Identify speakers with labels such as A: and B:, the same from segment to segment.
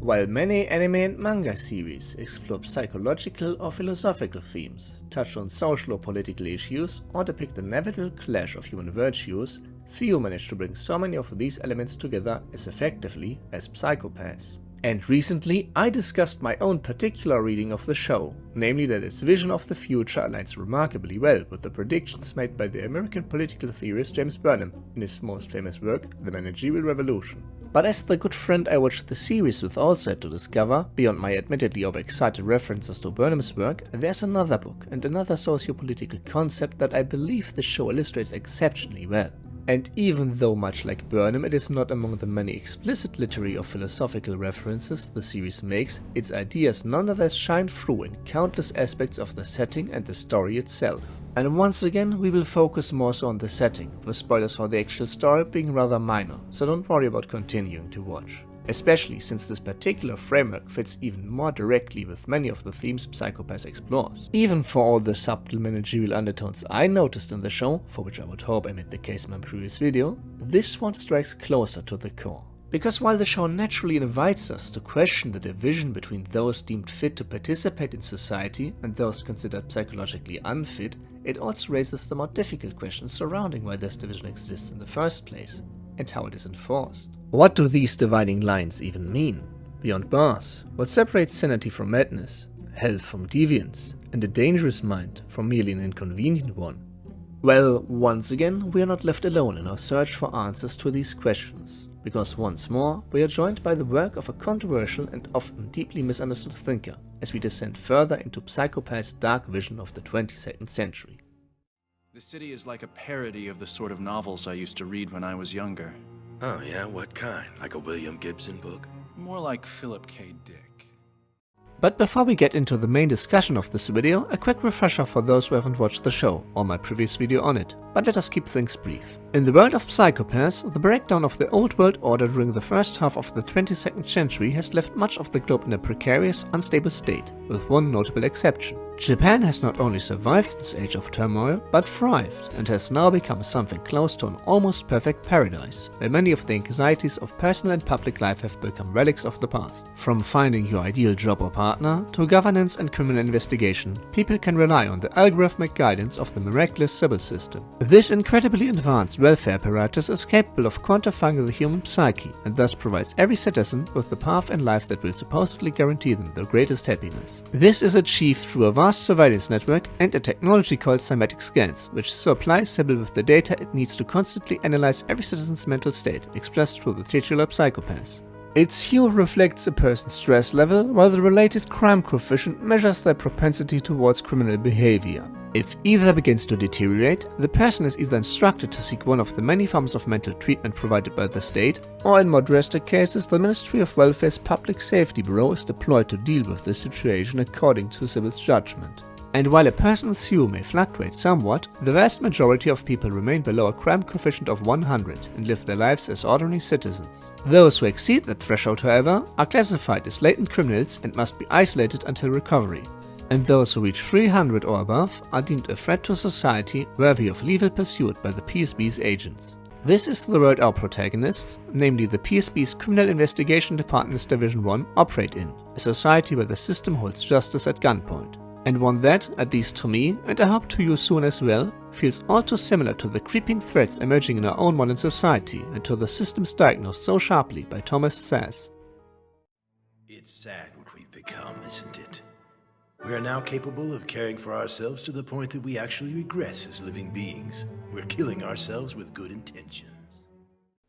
A: While many anime and manga series explore psychological or philosophical themes, touch on social or political issues, or depict the inevitable clash of human virtues, few manage to bring so many of these elements together as effectively as Psycho-Pass. And recently I discussed my own particular reading of the show, namely that its vision of the future aligns remarkably well with the predictions made by the American political theorist James Burnham in his most famous work, The Managerial Revolution. But as the good friend I watched the series with also had to discover, beyond my admittedly overexcited references to Burnham's work, there's another book and another socio-political concept that I believe the show illustrates exceptionally well. And even though, much like Burnham, it is not among the many explicit literary or philosophical references the series makes, its ideas nonetheless shine through in countless aspects of the setting and the story itself. And once again we will focus more so on the setting, with spoilers for the actual story being rather minor, so don't worry about continuing to watch. Especially since this particular framework fits even more directly with many of the themes Psycho-Pass explores. Even for all the subtle managerial undertones I noticed in the show, for which I would hope I made the case in my previous video, this one strikes closer to the core. Because while the show naturally invites us to question the division between those deemed fit to participate in society and those considered psychologically unfit, it also raises the more difficult questions surrounding why this division exists in the first place, and how it is enforced. What do these dividing lines even mean? Beyond bars, what separates sanity from madness, health from deviance, and a dangerous mind from merely an inconvenient one? Well, once again, we are not left alone in our search for answers to these questions, because once more, we are joined by the work of a controversial and often deeply misunderstood thinker, as we descend further into Psycho-Pass's dark vision of the 22nd century.
B: The city is like a parody of the sort of novels I used to read when I was younger.
C: Oh yeah, what kind? Like a William Gibson book?
B: More like Philip K. Dick.
A: But before we get into the main discussion of this video, a quick refresher for those who haven't watched the show or my previous video on it, but let us keep things brief. In the world of Psycho-Pass, the breakdown of the old world order during the first half of the 22nd century has left much of the globe in a precarious, unstable state, with one notable exception. Japan has not only survived this age of turmoil, but thrived, and has now become something close to an almost perfect paradise, where many of the anxieties of personal and public life have become relics of the past. From finding your ideal job or partner, to governance and criminal investigation, people can rely on the algorithmic guidance of the miraculous Sybil system. This incredibly advanced welfare apparatus is capable of quantifying the human psyche, and thus provides every citizen with the path in life that will supposedly guarantee them the greatest happiness. This is achieved through a vast surveillance network and a technology called cymatic scans, which supplies Sybil with the data it needs to constantly analyze every citizen's mental state, expressed through the titular Psycho-Pass. Its hue reflects a person's stress level, while the related crime coefficient measures their propensity towards criminal behavior. If either begins to deteriorate, the person is either instructed to seek one of the many forms of mental treatment provided by the state, or in more drastic cases, the Ministry of Welfare's Public Safety Bureau is deployed to deal with the situation according to Sybil's judgment. And while a person's hue may fluctuate somewhat, the vast majority of people remain below a crime coefficient of 100 and live their lives as ordinary citizens. Those who exceed that threshold, however, are classified as latent criminals and must be isolated until recovery. And those who reach 300 or above are deemed a threat to society worthy of lethal pursuit by the PSB's agents. This is the world our protagonists, namely the PSB's Criminal Investigation Department's Division 1, operate in, a society where the system holds justice at gunpoint. And one that, at least to me, and I hope to you soon as well, feels all too similar to the creeping threats emerging in our own modern society and to the systems diagnosed so sharply by Thomas Szasz.
C: It's sad what we've become, isn't it? We are now capable of caring for ourselves to the point that we actually regress as living beings. We're killing ourselves with good intentions.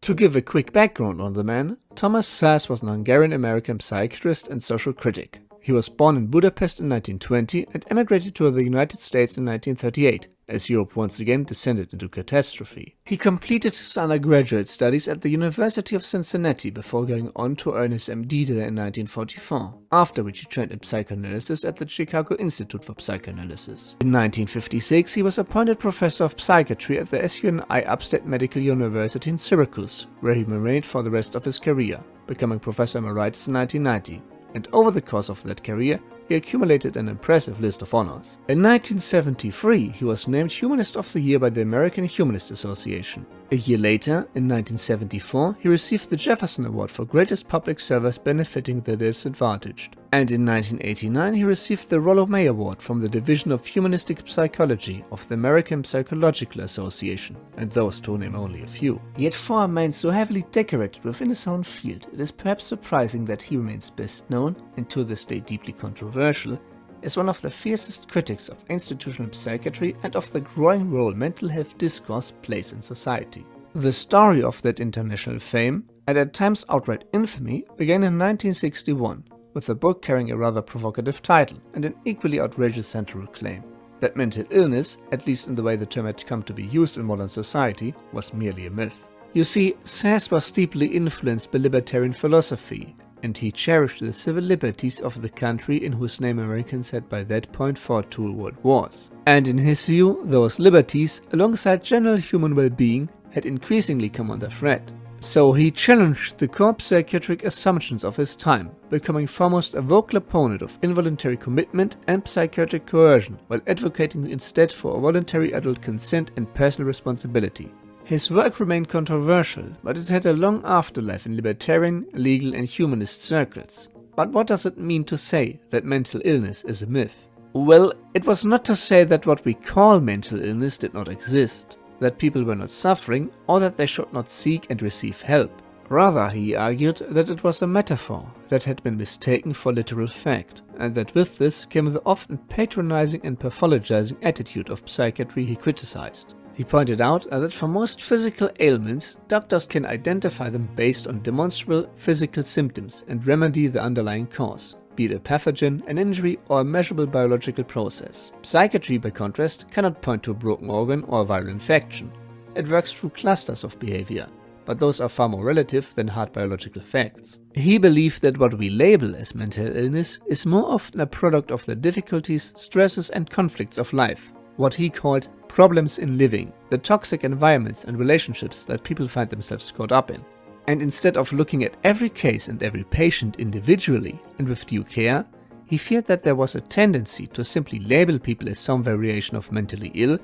A: To give a quick background on the man, Thomas Szasz was an Hungarian-American psychiatrist and social critic. He was born in Budapest in 1920 and emigrated to the United States in 1938, as Europe once again descended into catastrophe. He completed his undergraduate studies at the University of Cincinnati before going on to earn his MD there in 1944, after which he trained in psychoanalysis at the Chicago Institute for Psychoanalysis. In 1956 he was appointed professor of psychiatry at the SUNY Upstate Medical University in Syracuse, where he remained for the rest of his career, becoming professor emeritus in 1990. And over the course of that career, he accumulated an impressive list of honors. In 1973, he was named Humanist of the Year by the American Humanist Association. A year later, in 1974, he received the Jefferson Award for Greatest Public Service benefiting the disadvantaged. And in 1989, he received the Rollo May Award from the Division of Humanistic Psychology of the American Psychological Association, and those to name only a few. Yet for a man so heavily decorated within his own field, it is perhaps surprising that he remains best known, and to this day deeply controversial, as one of the fiercest critics of institutional psychiatry and of the growing role mental health discourse plays in society. The story of that international fame, and at times outright infamy, began in 1961, with a book carrying a rather provocative title and an equally outrageous central claim: that mental illness, at least in the way the term had come to be used in modern society, was merely a myth. You see, Szasz was deeply influenced by libertarian philosophy, and he cherished the civil liberties of the country in whose name Americans had by that point fought 2 world wars. And in his view, those liberties, alongside general human well-being, had increasingly come under threat. So he challenged the core psychiatric assumptions of his time, becoming foremost a vocal opponent of involuntary commitment and psychiatric coercion, while advocating instead for voluntary adult consent and personal responsibility. His work remained controversial, but it had a long afterlife in libertarian, legal and humanist circles. But what does it mean to say that mental illness is a myth? Well, it was not to say that what we call mental illness did not exist, that people were not suffering, or that they should not seek and receive help. Rather, he argued that it was a metaphor that had been mistaken for literal fact, and that with this came the often patronizing and pathologizing attitude of psychiatry he criticized. He pointed out that for most physical ailments, doctors can identify them based on demonstrable physical symptoms and remedy the underlying cause, be it a pathogen, an injury, or a measurable biological process. Psychiatry, by contrast, cannot point to a broken organ or a viral infection. It works through clusters of behavior, but those are far more relative than hard biological facts. He believed that what we label as mental illness is more often a product of the difficulties, stresses and conflicts of life, what he called problems in living, the toxic environments and relationships that people find themselves caught up in. And instead of looking at every case and every patient individually and with due care, he feared that there was a tendency to simply label people as some variation of mentally ill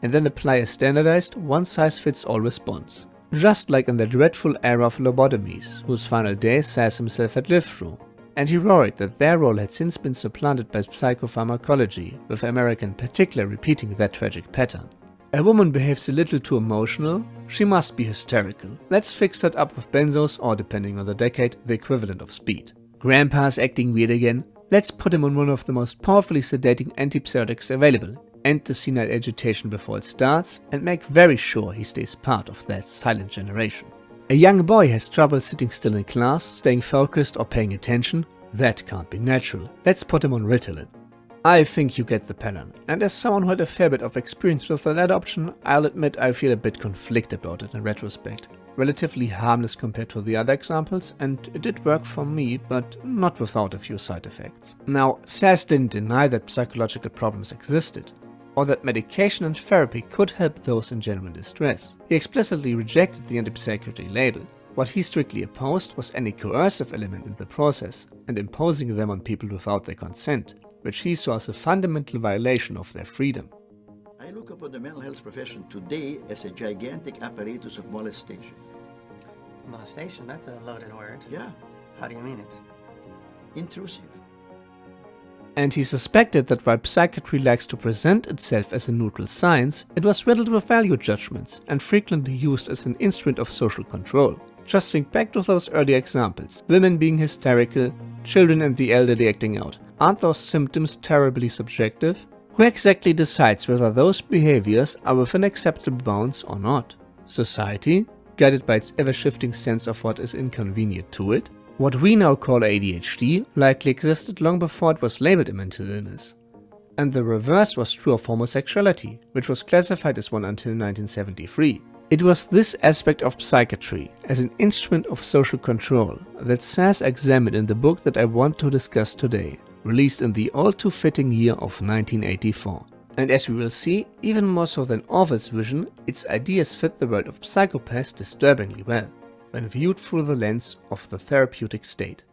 A: and then apply a standardized, one-size-fits-all response. Just like in the dreadful era of lobotomies, whose final days Szasz himself had lived through. And he worried that their role had since been supplanted by psychopharmacology, with America in particular repeating that tragic pattern. A woman behaves a little too emotional, she must be hysterical. Let's fix that up with benzos or, depending on the decade, the equivalent of speed. Grandpa's acting weird again, let's put him on one of the most powerfully sedating antipsychotics available, end the senile agitation before it starts, and make very sure he stays part of that silent generation. A young boy has trouble sitting still in class, staying focused or paying attention. That can't be natural. Let's put him on Ritalin. I think you get the pattern, and as someone who had a fair bit of experience with the latter option, I'll admit I feel a bit conflicted about it in retrospect. Relatively harmless compared to the other examples, and it did work for me, but not without a few side effects. Now, Szasz didn't deny that psychological problems existed, or that medication and therapy could help those in genuine distress. He explicitly rejected the antipsychiatry label. What he strictly opposed was any coercive element in the process, and imposing them on people without their consent, which he saw as a fundamental violation of their freedom.
D: I look upon the mental health profession today as a gigantic apparatus of molestation.
E: Molestation? That's a loaded word.
D: Yeah.
E: How do you mean it?
D: Intrusive.
A: And he suspected that while psychiatry likes to present itself as a neutral science, it was riddled with value judgments and frequently used as an instrument of social control. Just think back to those early examples. Women being hysterical, children and the elderly acting out. Aren't those symptoms terribly subjective? Who exactly decides whether those behaviors are within acceptable bounds or not? Society, guided by its ever-shifting sense of what is inconvenient to it? What we now call ADHD likely existed long before it was labeled a mental illness. And the reverse was true of homosexuality, which was classified as one until 1973. It was this aspect of psychiatry, as an instrument of social control, that Szasz examined in the book that I want to discuss today, released in the all-too-fitting year of 1984. And as we will see, even more so than Orwell's vision, its ideas fit the world of psychopaths disturbingly well, when viewed through the lens of the therapeutic state.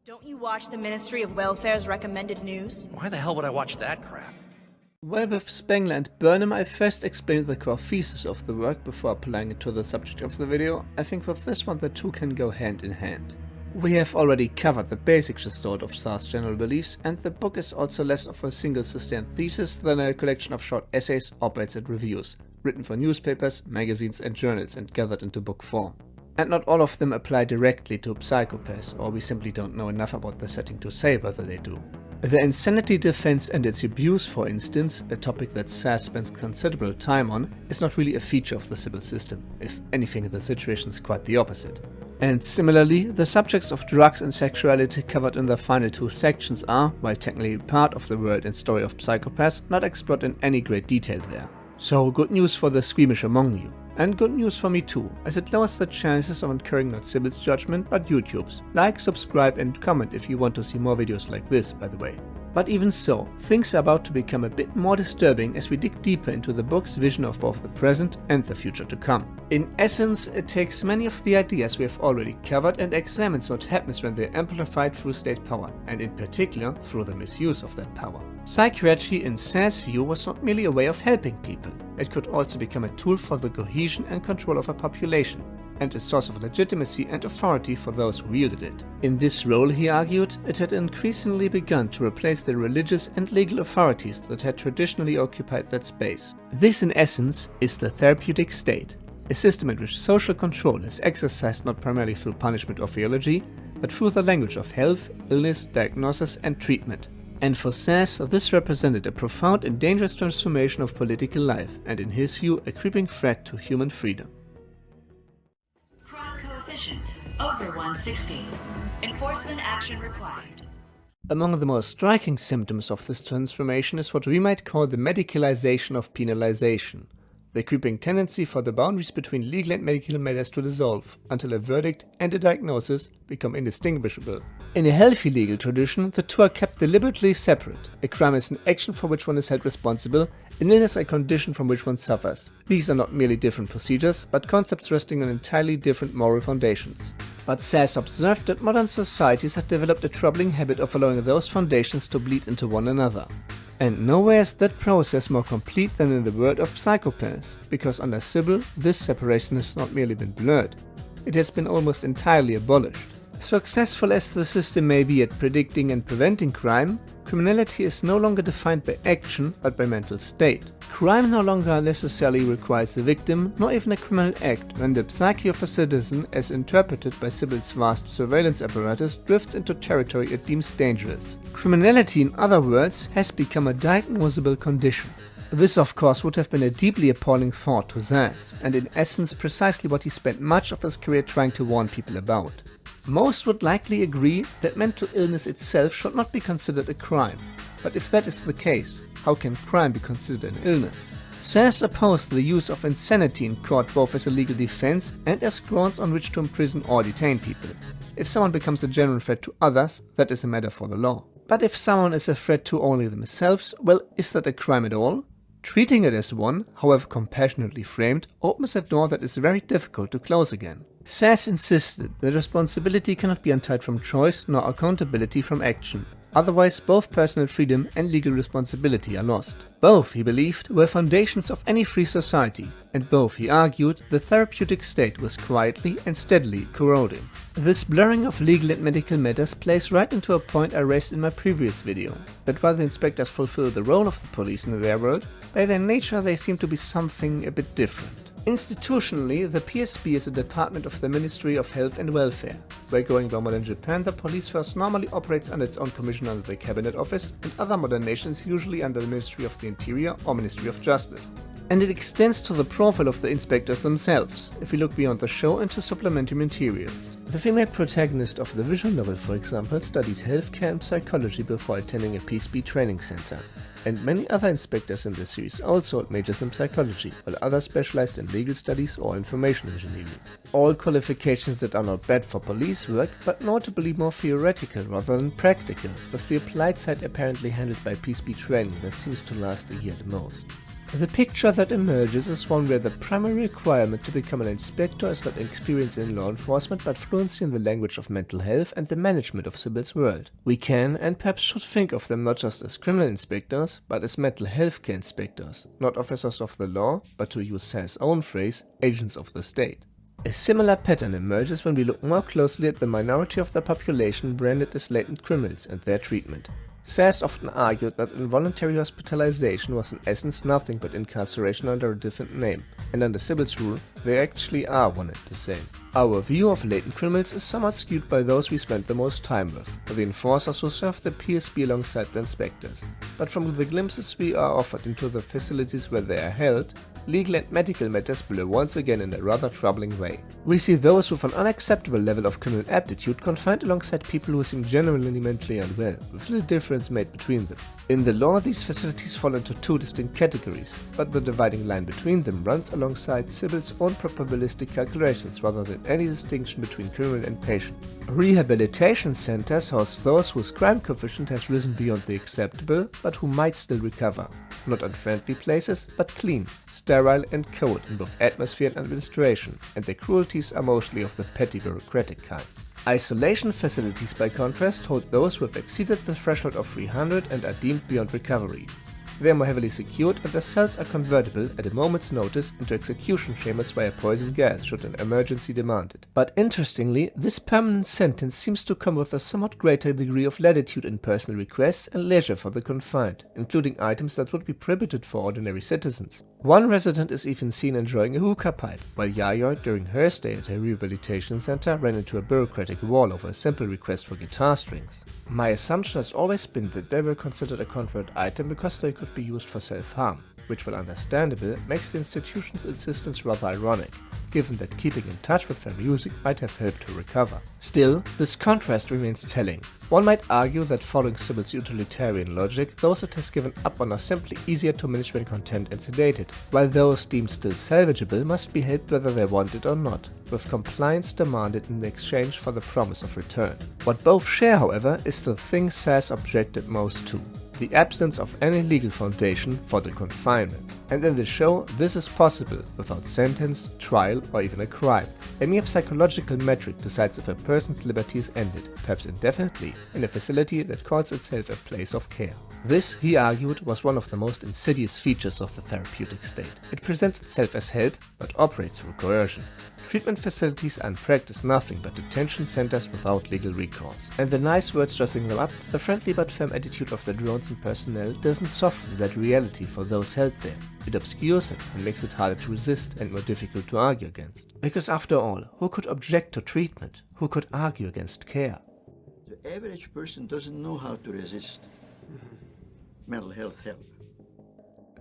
F: Don't you watch the Ministry of Welfare's recommended news?
G: Why the hell would I watch that crap?
A: Well, with Spengler and Burnham, I first explained the core thesis of the work before applying it to the subject of the video. I think with this one the two can go hand in hand. We have already covered the basic gestalt of Szász's general beliefs, and the book is also less of a single sustained thesis than a collection of short essays, op-eds and reviews, written for newspapers, magazines and journals and gathered into book form. And not all of them apply directly to psychopaths, or we simply don't know enough about the setting to say whether they do. The insanity defense and its abuse, for instance, a topic that Szász spends considerable time on, is not really a feature of the Sybil system. If anything, the situation is quite the opposite. And similarly, the subjects of drugs and sexuality covered in the final two sections are, while technically part of the world and story of psychopaths, not explored in any great detail there. So good news for the squeamish among you. And good news for me too, as it lowers the chances of incurring not Sybil's judgment but YouTube's. Like, subscribe and comment if you want to see more videos like this, by the way. But even so, things are about to become a bit more disturbing as we dig deeper into the book's vision of both the present and the future to come. In essence, it takes many of the ideas we have already covered and examines what happens when they're amplified through state power, and in particular through the misuse of that power. Psychiatry, in Szasz's view, was not merely a way of helping people. It could also become a tool for the cohesion and control of a population, and a source of legitimacy and authority for those who wielded it. In this role, he argued, it had increasingly begun to replace the religious and legal authorities that had traditionally occupied that space. This, in essence, is the therapeutic state, a system in which social control is exercised not primarily through punishment or theology, but through the language of health, illness, diagnosis and treatment. And for Szász, this represented a profound and dangerous transformation of political life, and in his view, a creeping threat to human freedom.
H: Coefficient over 160. Enforcement action required.
A: Among the most striking symptoms of this transformation is what we might call the medicalisation of penalisation, the creeping tendency for the boundaries between legal and medical matters to dissolve, until a verdict and a diagnosis become indistinguishable. In a healthy legal tradition, the two are kept deliberately separate. A crime is an action for which one is held responsible, an illness a condition from which one suffers. These are not merely different procedures, but concepts resting on entirely different moral foundations. But Szász observed that modern societies had developed a troubling habit of allowing those foundations to bleed into one another. And nowhere is that process more complete than in the world of psychopaths, because under Sybil, this separation has not merely been blurred, it has been almost entirely abolished. Successful as the system may be at predicting and preventing crime, criminality is no longer defined by action, but by mental state. Crime no longer necessarily requires a victim, nor even a criminal act, when the psyche of a citizen, as interpreted by Sybil's vast surveillance apparatus, drifts into territory it deems dangerous. Criminality, in other words, has become a diagnosable condition. This, of course, would have been a deeply appalling thought to Szász, and in essence precisely what he spent much of his career trying to warn people about. Most would likely agree that mental illness itself should not be considered a crime. But if that is the case, how can crime be considered an illness? Szász opposed the use of insanity in court both as a legal defense and as grounds on which to imprison or detain people. If someone becomes a genuine threat to others, that is a matter for the law. But if someone is a threat to only themselves, well, is that a crime at all? Treating it as one, however compassionately framed, opens a door that is very difficult to close again. Szász insisted that responsibility cannot be untied from choice nor accountability from action. Otherwise, both personal freedom and legal responsibility are lost. Both, he believed, were foundations of any free society, and both, he argued, the therapeutic state was quietly and steadily corroding. This blurring of legal and medical matters plays right into a point I raised in my previous video, that while the inspectors fulfill the role of the police in their world, by their nature they seem to be something a bit different. Institutionally, the PSB is a department of the Ministry of Health and Welfare, where going by modern Japan, the police force normally operates under its own commission under the Cabinet Office, and other modern nations usually under the Ministry of the Interior or Ministry of Justice. And it extends to the profile of the inspectors themselves, if we look beyond the show into supplementary materials. The female protagonist of the visual novel, for example, studied healthcare and psychology before attending a PSB training center. And many other inspectors in the series also had majors in psychology, while others specialized in legal studies or information engineering. All qualifications that are not bad for police work, but notably more theoretical rather than practical, with the applied side apparently handled by PSB training that seems to last a year the most. The picture that emerges is one where the primary requirement to become an inspector is not experience in law enforcement but fluency in the language of mental health and the management of Sybil's world. We can and perhaps should think of them not just as criminal inspectors but as mental health care inspectors, not officers of the law but, to use Szasz's own phrase, agents of the state. A similar pattern emerges when we look more closely at the minority of the population branded as latent criminals and their treatment. Szasz often argued that involuntary hospitalization was in essence nothing but incarceration under a different name, and under Sybil's rule, they actually are one and the same. Our view of latent criminals is somewhat skewed by those we spend the most time with, the enforcers who serve the PSP alongside the inspectors. But from the glimpses we are offered into the facilities where they are held, legal and medical matters blur once again in a rather troubling way. We see those with an unacceptable level of criminal aptitude confined alongside people who seem genuinely mentally unwell, with little difference made between them. In the law, these facilities fall into two distinct categories, but the dividing line between them runs alongside Sybil's own probabilistic calculations rather than any distinction between criminal and patient. Rehabilitation centers house those whose crime coefficient has risen beyond the acceptable, but who might still recover. Not unfriendly places, but clean, sterile and cold in both atmosphere and administration, and their cruelties are mostly of the petty bureaucratic kind. Isolation facilities, by contrast, hold those who have exceeded the threshold of 300 and are deemed beyond recovery. They are more heavily secured and the cells are convertible at a moment's notice into execution chambers via poison gas should an emergency demand it. But interestingly, this permanent sentence seems to come with a somewhat greater degree of latitude in personal requests and leisure for the confined, including items that would be prohibited for ordinary citizens. One resident is even seen enjoying a hookah pipe, while Yaya, during her stay at a rehabilitation center, ran into a bureaucratic wall over a simple request for guitar strings. My assumption has always been that they were considered a contract item because they could be used for self-harm, which, while understandable, makes the institution's insistence rather ironic, given that keeping in touch with their music might have helped her recover. Still, this contrast remains telling. One might argue that following Sybil's utilitarian logic, those it has given up on are simply easier to manage when content and sedated, while those deemed still salvageable must be helped whether they want it or not, with compliance demanded in exchange for the promise of return. What both share, however, is the thing Szász objected most to: the absence of any legal foundation for the confinement. And in the show, this is possible without sentence, trial, or even a crime. A mere psychological metric decides if a person's liberty is ended, perhaps indefinitely, in a facility that calls itself a place of care. This, he argued, was one of the most insidious features of the therapeutic state. It presents itself as help, but operates through coercion. Treatment facilities are in practice nothing but detention centers without legal recourse. And the nice words dressing them up, the friendly but firm attitude of the drones and personnel doesn't soften that reality for those held there. It obscures it and makes it harder to resist and more difficult to argue against. Because after all, who could object to treatment? Who could argue against care?
D: The average person doesn't know how to resist mental health help.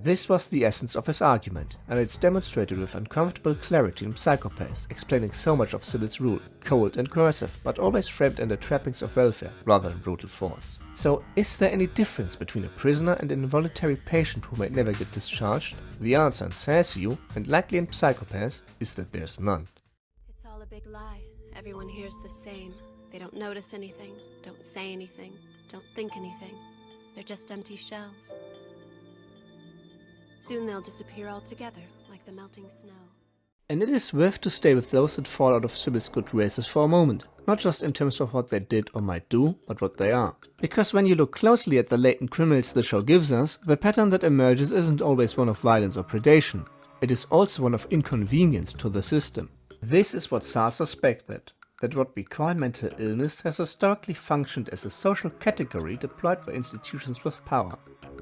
A: This was the essence of his argument, and it's demonstrated with uncomfortable clarity in Psychopaths, explaining so much of Sybil's rule, cold and coercive, but always framed under trappings of welfare rather than brutal force. So, is there any difference between a prisoner and an involuntary patient who might never get discharged? The answer in Szasz's view, and likely in Psychopaths, is that there's none.
I: It's all a big lie. Everyone here's the same. They don't notice anything, don't say anything, don't think anything. They're just empty shells. Soon they'll disappear altogether, like the melting snow.
A: And it is worth to stay with those that fall out of Sybil's good graces for a moment, not just in terms of what they did or might do, but what they are. Because when you look closely at the latent criminals the show gives us, the pattern that emerges isn't always one of violence or predation. It is also one of inconvenience to the system. This is what Szász suspected, that what we call mental illness has historically functioned as a social category deployed by institutions with power.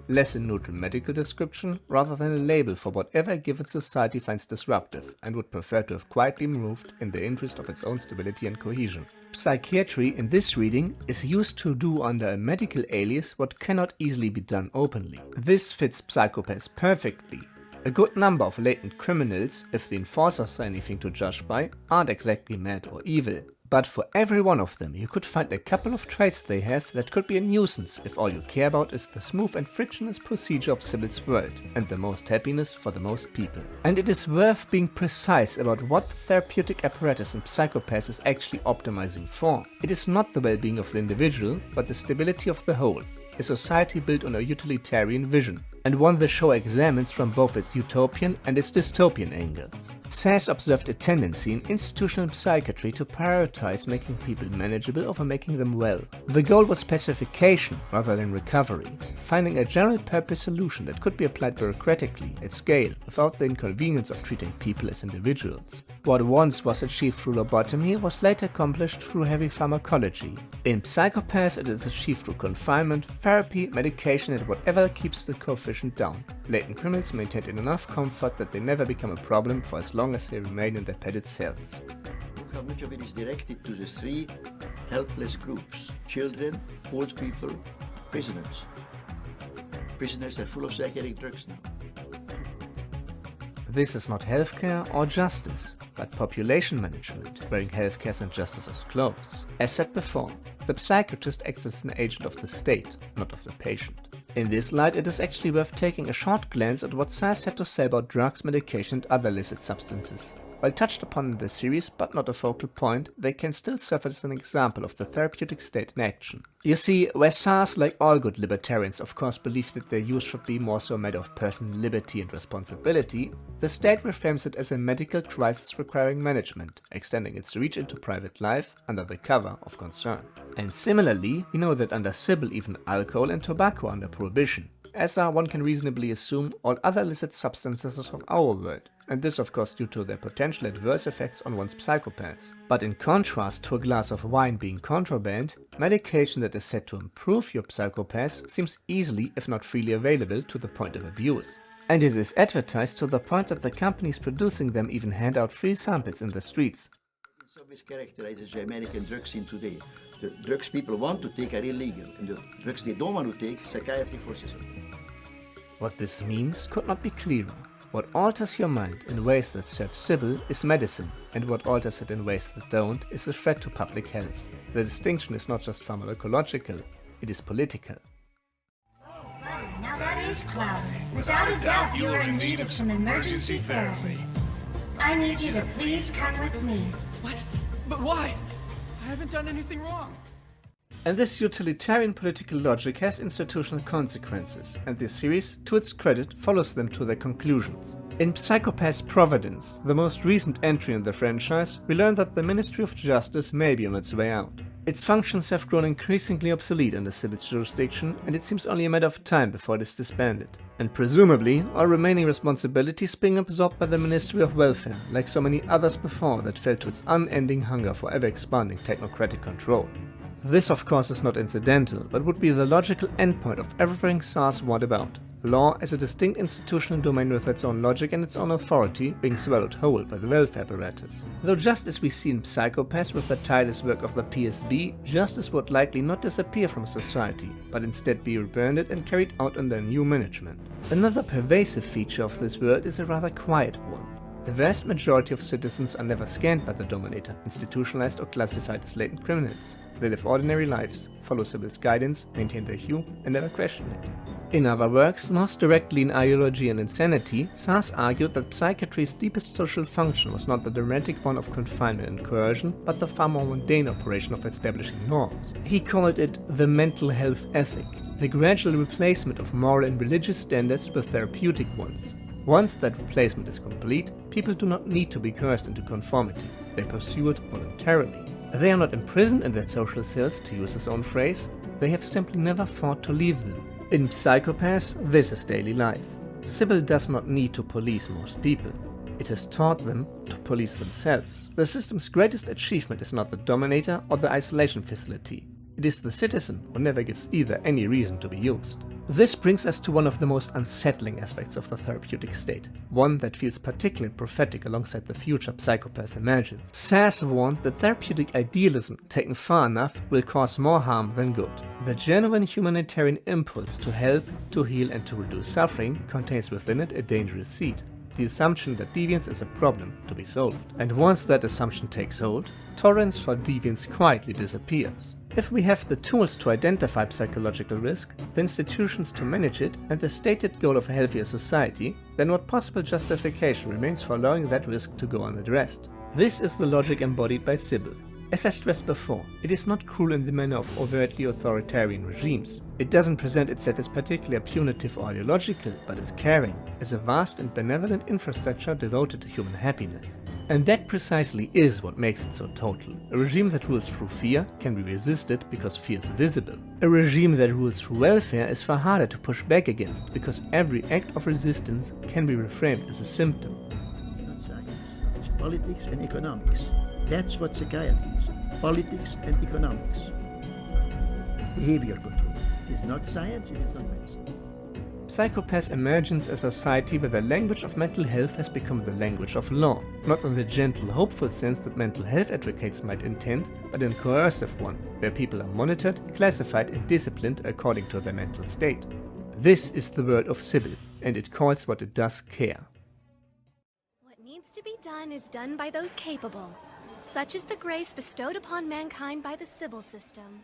A: Less a neutral medical description, rather than a label for whatever a given society finds disruptive and would prefer to have quietly removed in the interest of its own stability and cohesion. Psychiatry, in this reading, is used to do under a medical alias what cannot easily be done openly. This fits Psychopaths perfectly. A good number of latent criminals, if the enforcers are anything to judge by, aren't exactly mad or evil. But for every one of them, you could find a couple of traits they have that could be a nuisance if all you care about is the smooth and frictionless procedure of Sybil's world, and the most happiness for the most people. And it is worth being precise about what the therapeutic apparatus in Psychopaths is actually optimizing for. It is not the well-being of the individual, but the stability of the whole. A society built on a utilitarian vision. and one the show examines from both its utopian and its dystopian angles. Szasz observed a tendency in institutional psychiatry to prioritize making people manageable over making them well. The goal was pacification rather than recovery, finding a general-purpose solution that could be applied bureaucratically at scale without the inconvenience of treating people as individuals. What once was achieved through lobotomy was later accomplished through heavy pharmacology. In psychopaths it is achieved through confinement, therapy, medication and whatever keeps the coefficient down. Latent criminals maintained in enough comfort that they never become a problem for as long as they remain in their padded cells.
D: Look how much of it is directed to the three helpless groups: children, old people, prisoners. Prisoners are full of psychiatric drugs now.
A: This is not healthcare or justice, but population management, wearing healthcare and justice as clothes. As said before, the psychiatrist acts as an agent of the state, not of the patient. In this light, it is actually worth taking a short glance at what Szász had to say about drugs, medication and other illicit substances. While touched upon in the series, but not a focal point, they can still serve as an example of the therapeutic state in action. You see, where Szász, like all good libertarians, of course believes that their use should be more so a matter of personal liberty and responsibility, the state reframes it as a medical crisis requiring management, extending its reach into private life under the cover of concern. And similarly, we know that under Sybil even alcohol and tobacco are under prohibition, as are, one can reasonably assume, all other illicit substances of our world. And this of course due to their potential adverse effects on one's psychopaths. But in contrast to a glass of wine being contraband, medication that is said to improve your psychopaths seems easily, if not freely available, to the point of abuse. And it is advertised to the point that the companies producing them even hand out free samples in the streets.
D: This characterizes the American drug scene today. The drugs people want to take are illegal, and the drugs they don't want to take, psychiatry forces them.
A: What this means could not be clearer. What alters your mind in ways that serve Sybil is medicine, and what alters it in ways that don't is a threat to public health. The distinction is not just pharmacological, it is political.
J: Now that is clever. Without a doubt, you are in need of some emergency therapy. I need you to please come with me.
B: What? But why? I haven't done anything wrong.
A: And this utilitarian political logic has institutional consequences, and this series, to its credit, follows them to their conclusions. In Psychopath's Providence, the most recent entry in the franchise, we learn that the Ministry of Justice may be on its way out. Its functions have grown increasingly obsolete under Sybil's jurisdiction, and it seems only a matter of time before it is disbanded. And presumably, all remaining responsibilities being absorbed by the Ministry of Welfare, like so many others before that fell to its unending hunger for ever-expanding technocratic control. This of course is not incidental, but would be the logical endpoint of everything Szász wrote about. Law as a distinct institutional domain with its own logic and its own authority being swallowed whole by the welfare apparatus. Though just as we see in Psychopaths with the tireless work of the PSB, justice would likely not disappear from society, but instead be rebranded and carried out under new management. Another pervasive feature of this world is a rather quiet one. The vast majority of citizens are never scanned by the Dominator, institutionalized or classified as latent criminals. They live ordinary lives, follow Sybil's guidance, maintain their hue, and never question it. In other works, most directly in Ideology and Insanity, Szász argued that psychiatry's deepest social function was not the dramatic one of confinement and coercion, but the far more mundane operation of establishing norms. He called it the mental health ethic, the gradual replacement of moral and religious standards with therapeutic ones. Once that replacement is complete, people do not need to be coerced into conformity. They pursue it voluntarily. They are not imprisoned in their social cells, to use his own phrase, they have simply never thought to leave them. In Psychopaths, this is daily life. Sybil does not need to police most people. It has taught them to police themselves. The system's greatest achievement is not the Dominator or the isolation facility. It is the citizen who never gives either any reason to be used. This brings us to one of the most unsettling aspects of the therapeutic state, one that feels particularly prophetic alongside the future Psychopaths imagines. Szász warned that therapeutic idealism, taken far enough, will cause more harm than good. The genuine humanitarian impulse to help, to heal and to reduce suffering contains within it a dangerous seed. The assumption that deviance is a problem to be solved. And once that assumption takes hold, tolerance for deviance quietly disappears. If we have the tools to identify psychological risk, the institutions to manage it, and the stated goal of a healthier society, then what possible justification remains for allowing that risk to go unaddressed? This is the logic embodied by Sybil. As I stressed before, it is not cruel in the manner of overtly authoritarian regimes. It doesn't present itself as particularly punitive or ideological, but as caring, as a vast and benevolent infrastructure devoted to human happiness. And that precisely is what makes it so total. A regime that rules through fear can be resisted because fear is visible. A regime that rules through welfare is far harder to push back against because every act of resistance can be reframed as a symptom.
D: It's not science, it's politics and economics. That's what psychiatry is, politics and economics. Behavior control. It is not science, it is not medicine.
A: Psychopaths emerge as a society where the language of mental health has become the language of law, not in the gentle, hopeful sense that mental health advocates might intend, but in a coercive one, where people are monitored, classified and disciplined according to their mental state. This is the world of Sybil, and it calls what it does care.
I: What needs to be done is done by those capable. Such is the grace bestowed upon mankind by the Sybil system.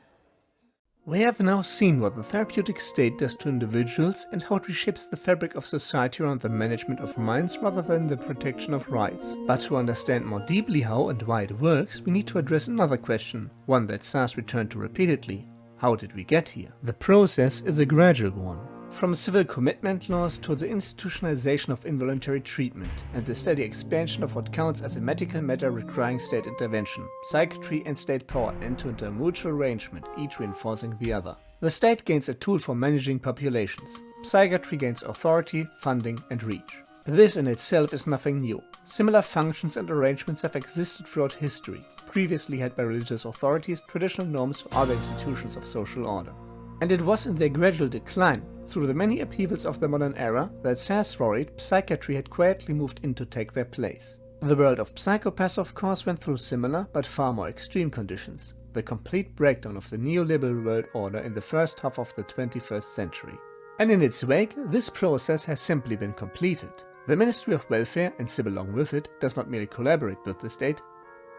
A: We have now seen what the therapeutic state does to individuals and how it reshapes the fabric of society around the management of minds rather than the protection of rights. But to understand more deeply how and why it works, we need to address another question, one that Szász returned to repeatedly. How did we get here? The process is a gradual one. From civil commitment laws to the institutionalization of involuntary treatment and the steady expansion of what counts as a medical matter requiring state intervention, psychiatry and state power enter into a mutual arrangement, each reinforcing the other. The state gains a tool for managing populations. Psychiatry gains authority, funding and reach. This in itself is nothing new. Similar functions and arrangements have existed throughout history, previously held by religious authorities, traditional norms or other institutions of social order. And it was in their gradual decline, through the many upheavals of the modern era, that Szasz worried psychiatry had quietly moved in to take their place. The world of psychopaths of course went through similar but far more extreme conditions, the complete breakdown of the neoliberal world order in the first half of the 21st century. And in its wake, this process has simply been completed. The Ministry of Welfare, and Sybil along with it, does not merely collaborate with the state,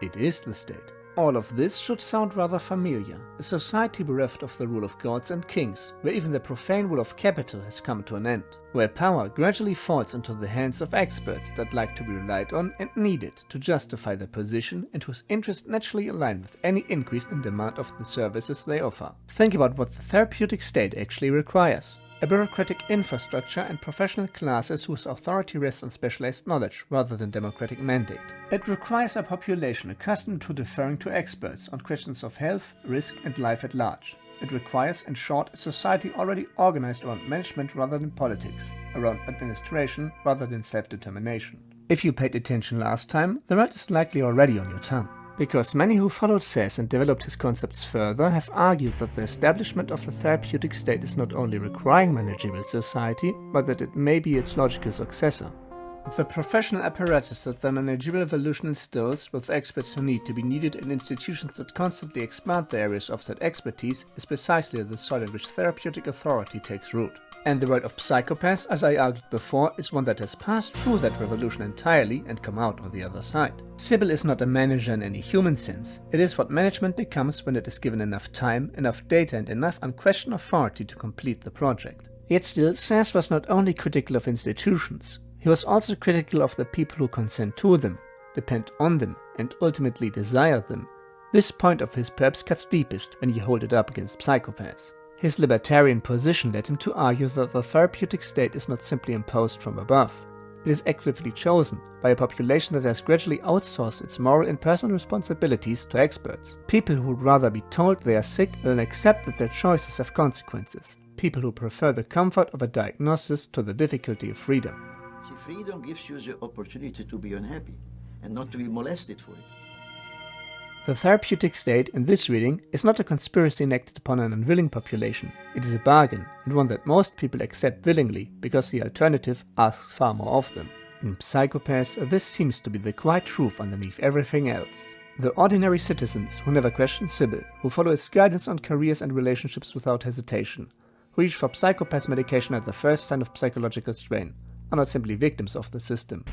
A: it is the state. All of this should sound rather familiar, a society bereft of the rule of gods and kings, where even the profane rule of capital has come to an end, where power gradually falls into the hands of experts that like to be relied on and needed to justify their position and whose interests naturally align with any increase in demand of the services they offer. Think about what the therapeutic state actually requires. A bureaucratic infrastructure and professional classes whose authority rests on specialized knowledge rather than democratic mandate. It requires a population accustomed to deferring to experts on questions of health, risk and life at large. It requires, in short, a society already organized around management rather than politics, around administration rather than self-determination. If you paid attention last time, the word is likely already on your tongue. Because many who followed Szasz and developed his concepts further have argued that the establishment of the therapeutic state is not only requiring managerial society, but that it may be its logical successor. The professional apparatus that the managerial evolution instills, with experts who need to be needed in institutions that constantly expand the areas of said expertise, is precisely the soil in which therapeutic authority takes root. And the world of psychopaths, as I argued before, is one that has passed through that revolution entirely and come out on the other side. Sybil is not a manager in any human sense. It is what management becomes when it is given enough time, enough data and enough unquestioned authority to complete the project. Yet still, Szasz was not only critical of institutions, he was also critical of the people who consent to them, depend on them and ultimately desire them. This point of his perhaps cuts deepest when you hold it up against psychopaths. His libertarian position led him to argue that the therapeutic state is not simply imposed from above. It is actively chosen by a population that has gradually outsourced its moral and personal responsibilities to experts. People who would rather be told they are sick than accept that their choices have consequences. People who prefer the comfort of a diagnosis to the difficulty of freedom.
D: See, freedom gives you the opportunity to be unhappy and not to be molested for it.
A: The therapeutic state in this reading is not a conspiracy enacted upon an unwilling population. It is a bargain, and one that most people accept willingly, because the alternative asks far more of them. In psychopaths, this seems to be the quiet truth underneath everything else. The ordinary citizens who never question Sybil, who follow its guidance on careers and relationships without hesitation, who reach for psychopath medication at the first sign of psychological strain, are not simply victims of the system.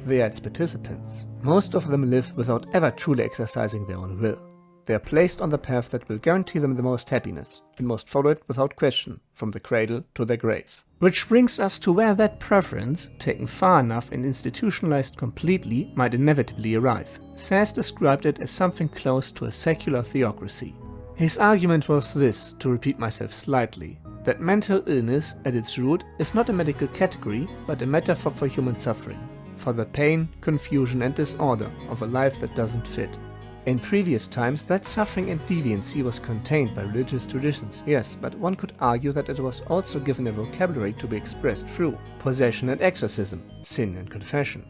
A: They are its participants. Most of them live without ever truly exercising their own will. They are placed on the path that will guarantee them the most happiness, and most follow it without question, from the cradle to their grave. Which brings us to where that preference, taken far enough and institutionalized completely, might inevitably arrive. Szasz described it as something close to a secular theocracy. His argument was this, to repeat myself slightly, that mental illness, at its root, is not a medical category, but a metaphor for human suffering, for the pain, confusion and disorder of a life that doesn't fit. In previous times, that suffering and deviancy was contained by religious traditions, yes, but one could argue that it was also given a vocabulary to be expressed through possession and exorcism, sin and confession.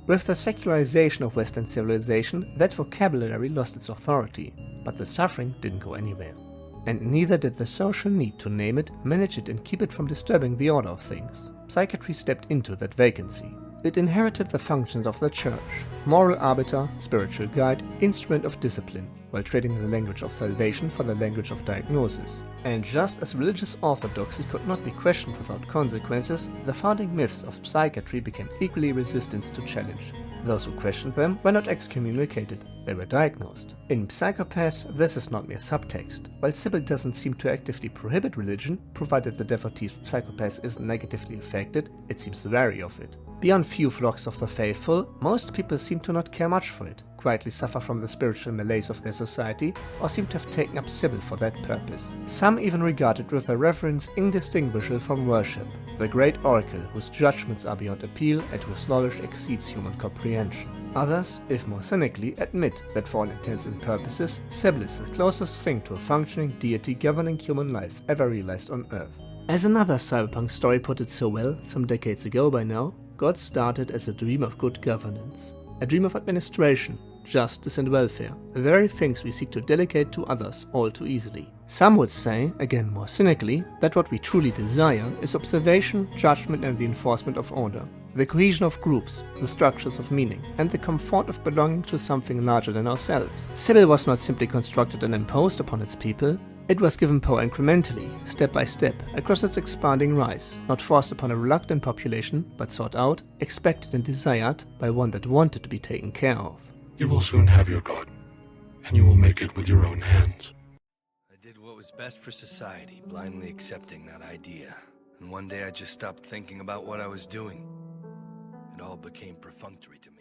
A: With the secularization of Western civilization, that vocabulary lost its authority, but the suffering didn't go anywhere. And neither did the social need to name it, manage it and keep it from disturbing the order of things. Psychiatry stepped into that vacancy. It inherited the functions of the church, moral arbiter, spiritual guide, instrument of discipline, while trading the language of salvation for the language of diagnosis. And just as religious orthodoxy could not be questioned without consequences, the founding myths of psychiatry became equally resistant to challenge. Those who questioned them were not excommunicated, they were diagnosed. In Psychopaths, this is not mere subtext. While Sybil doesn't seem to actively prohibit religion, provided the devotee psychopath isn't negatively affected, it seems wary of it. Beyond few flocks of the faithful, most people seem to not care much for it, quietly suffer from the spiritual malaise of their society, or seem to have taken up Sybil for that purpose. Some even regard it with a reverence indistinguishable from worship, the great oracle whose judgments are beyond appeal and whose knowledge exceeds human comprehension. Others, if more cynically, admit that for all intents and purposes, Sybil is the closest thing to a functioning deity governing human life ever realized on Earth. As another cyberpunk story put it so well, some decades ago by now, God started as a dream of good governance, a dream of administration, justice and welfare, the very things we seek to delegate to others all too easily. Some would say, again more cynically, that what we truly desire is observation, judgment and the enforcement of order, the cohesion of groups, the structures of meaning, and the comfort of belonging to something larger than ourselves. Sybil was not simply constructed and imposed upon its people, it was given power incrementally, step by step, across its expanding rise, not forced upon a reluctant population, but sought out, expected and desired by one that wanted to be taken care of.
K: You will soon have your God, and you will make it with your own hands.
G: I did what was best for society, blindly accepting that idea. And one day I just stopped thinking about what I was doing. It all became perfunctory to me.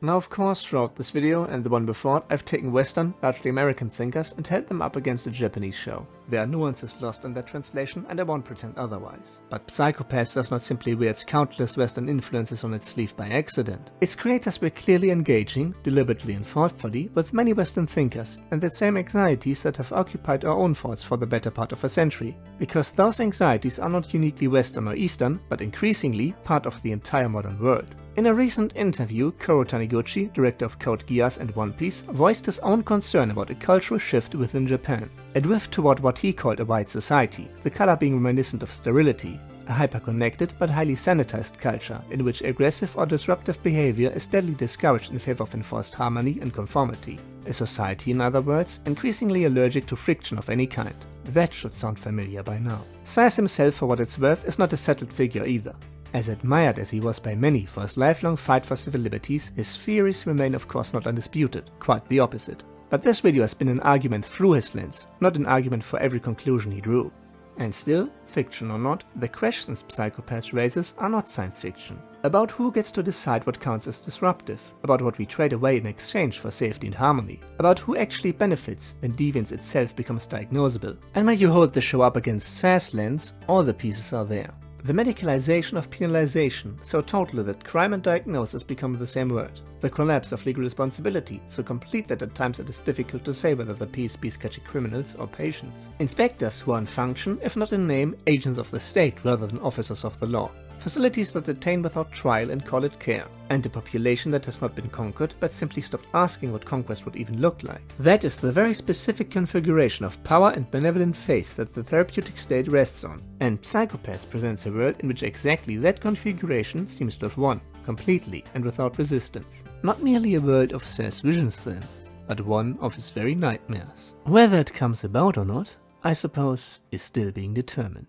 A: Now of course, throughout this video and the one before, I've taken Western, largely American thinkers and held them up against a Japanese show. There are nuances lost in that translation and I won't pretend otherwise. But Psychopaths does not simply wear its countless Western influences on its sleeve by accident. Its creators were clearly engaging, deliberately and thoughtfully, with many Western thinkers and the same anxieties that have occupied our own thoughts for the better part of a century. Because those anxieties are not uniquely Western or Eastern, but increasingly part of the entire modern world. In a recent interview, Koro Taniguchi, director of Code Geass and One Piece, voiced his own concern about a cultural shift within Japan. A drift toward what he called a white society, the color being reminiscent of sterility. A hyper-connected but highly sanitized culture, in which aggressive or disruptive behavior is steadily discouraged in favor of enforced harmony and conformity. A society, in other words, increasingly allergic to friction of any kind. That should sound familiar by now. Szász himself, for what it's worth, is not a settled figure either. As admired as he was by many for his lifelong fight for civil liberties, his theories remain of course not undisputed, quite the opposite. But this video has been an argument through his lens, not an argument for every conclusion he drew. And still, fiction or not, the questions Psychopaths raises are not science fiction. About who gets to decide what counts as disruptive, about what we trade away in exchange for safety and harmony, about who actually benefits when deviance itself becomes diagnosable. And when you hold the show up against Szász's lens, all the pieces are there. The medicalisation of penalisation, so total that crime and diagnosis become the same word. The collapse of legal responsibility, so complete that at times it is difficult to say whether the PSP is catching criminals or patients. Inspectors who are in function, if not in name, agents of the state rather than officers of the law. Facilities that detain without trial and call it care. And a population that has not been conquered, but simply stopped asking what conquest would even look like. That is the very specific configuration of power and benevolent faith that the therapeutic state rests on. And Psychopaths presents a world in which exactly that configuration seems to have won, completely and without resistance. Not merely a world of Szász's visions then, but one of his very nightmares. Whether it comes about or not, I suppose, is still being determined.